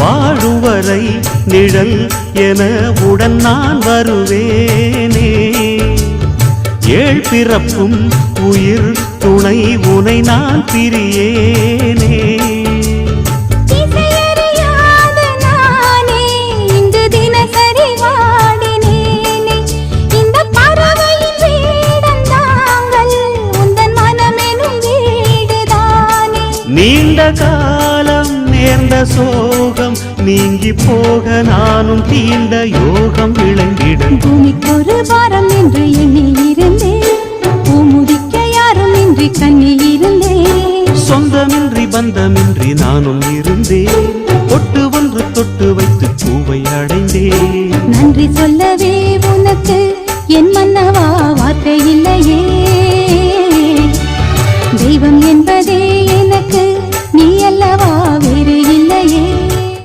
வாழும் வரை நிழல் என உடன் நான் வருவேனே. ஏழ் பிறப்பும் உயிர் துணை உனை நான் பிரியேனே. நீண்ட காலம் நேர்ந்த சோகம் நீங்கி போக நானும் தீண்ட யோகம் விளங்கிட. பூமிக்கொரு பாரம் என்று எண்ணி இருந்தேன், பூமுதிக்க யாரும் இன்றி கண்ணி இருந்தேன். சொந்தமின்றி பந்தமின்றி நானும் இருந்தேன். ஒட்டு